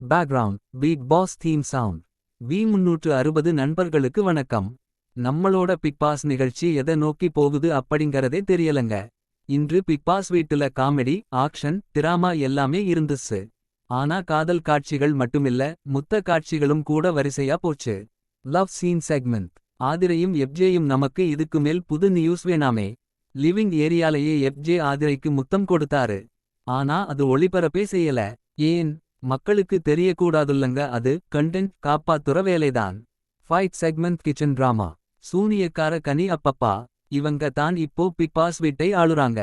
Background Bigg Boss theme sound. V360 நண்பர்களுக்கு வணக்கம். நம்மளோட பிக் பாஸ் நிகழ்ச்சி எதை நோக்கி போகுது அப்படிங்கறதே தெரியலங்க. இன்று பிக் பாஸ் வீட்டுல காமெடி, ஆக்ஷன், டிராமா எல்லாமே இருந்துச்சு. ஆனா காதல் காட்சிகள் மட்டுமில்ல, முத்த காட்சிகளும் கூட வரிசையா போச்சு. Love scene segment. ஆதிரையும் எப்ஜேயும் நமக்கு இதுக்கு மேல் புது நியூஸ் வேணாமே. லிவிங் ஏரியாலேயே எப்ஜே ஆதிரைக்கு முத்தம் கொடுத்தாரு. ஆனா அது ஒளிபரப்பே செய்யல. ஏன்? மக்களுக்கு தெரியக்கூடாதுல்லங்க. அது கண்டென்ட் காப்பாத்துற வேலைதான். Fight segment. Kitchen drama. சூனியக்கார கனி அப்பப்பா, இவங்க தான் இப்போ பிக் பாஸ் வீட்டை ஆளுறாங்க.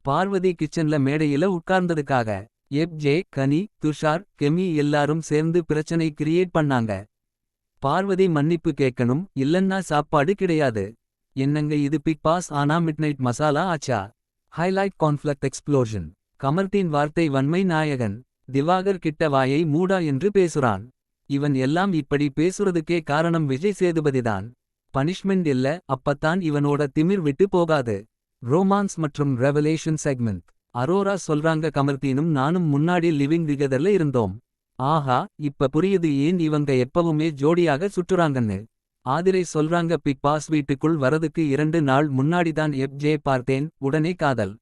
பார்வதி கிச்சன்ல மேடையில உட்கார்ந்ததுக்காக எப்ஜே, கனி, துஷார், கெமி எல்லாரும் சேர்ந்து பிரச்சனை கிரியேட் பண்ணாங்க. பார்வதி மன்னிப்பு கேட்கணும், இல்லன்னா சாப்பாடு கிடையாது. என்னங்க இது பிக் பாஸ் ஆனா மிட்நைட் மசாலா ஆச்சா? Highlight conflict explosion. கமர்தீன் வார்த்தை வன்மை நாயகன். திவாகர் கிட்ட வாயை மூடா என்று பேசுறான். இவன் எல்லாம் இப்படி பேசுறதுக்கே காரணம் விஜய் சேதுபதிதான். பனிஷ்மெண்ட் இல்ல, அப்பத்தான் இவனோட திமிர் விட்டு போகாது. ரோமான்ஸ் மற்றும் ரெவலேஷன் செக்மெண்ட். அரோரா சொல்றாங்க, கமர்தீனும் நானும் முன்னாடி லிவிங் டுகெதர்ல இருந்தோம். ஆஹா, இப்ப புரியுது ஏன் இவங்க எப்பவுமே ஜோடியாக சுற்றுறாங்கன்னு. ஆதிரை சொல்றாங்க, பிக் பாஸ் வீட்டுக்குள் வரதுக்கு 2 நாள் முன்னாடிதான் எப்ஜே பார்த்தேன், உடனே காதல்.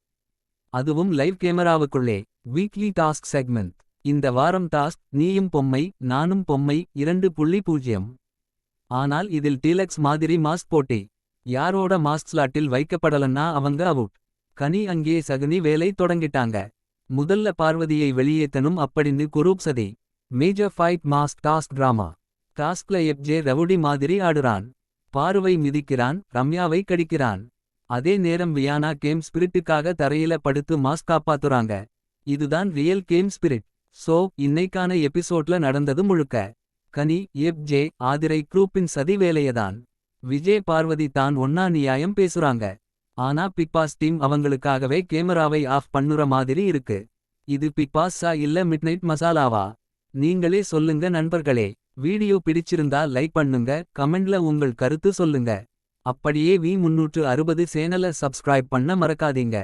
அதுவும் லைவ் கேமராவுக்குள்ளே. Weekly task segment. இந்த வாரம் டாஸ்க் நீயும் பொம்மை நானும் பொம்மை 2.0. ஆனால் இதில் டீலக்ஸ் மாதிரி மாஸ்க் போட்டி. யாரோட மாஸ்க் ஸ்லாட்டில் வைக்கப்படலன்னா அவங்க அவுட். கனி அங்கே சகுனி வேலை தொடங்கிட்டாங்க. முதல்ல பார்வதியை வெளியேத்தனும் அப்படின்னு குரூப் சதி. Major fight mask task drama. டாஸ்க்ல எப்ஜே ரவுடி மாதிரி ஆடுறான். பார்வை மிதிக்கிறான், ரம்யாவை கடிக்கிறான். அதே நேரம் வியானா கேம் ஸ்பிரிட்டுக்காக தரையில படுத்து மாஸ்க் காப்பாத்துறாங்க. இதுதான் ரியல் கேம் ஸ்பிரிட். சோ இன்னைக்கான எபிசோட்ல நடந்தது முழுக்க கனி, எப்ஜே, ஆதிரை குரூப்பின் சதி வேலையதான். விஜய் பார்வதி தான் ஒன்னா நியாயம் பேசுறாங்க. ஆனா பிக் பாஸ் டீம் அவங்களுக்காகவே கேமராவை ஆஃப் பண்ணுற மாதிரி இருக்கு. இது பிக் பாஸா இல்ல மிட்நைட் மசாலாவா? நீங்களே சொல்லுங்க நண்பர்களே. வீடியோ பிடிச்சிருந்தா லைக் பண்ணுங்க, கமெண்ட்ல உங்கள் கருத்து சொல்லுங்க. அப்படியே V360 சேனலை சப்ஸ்கிரைப் பண்ண மறக்காதீங்க.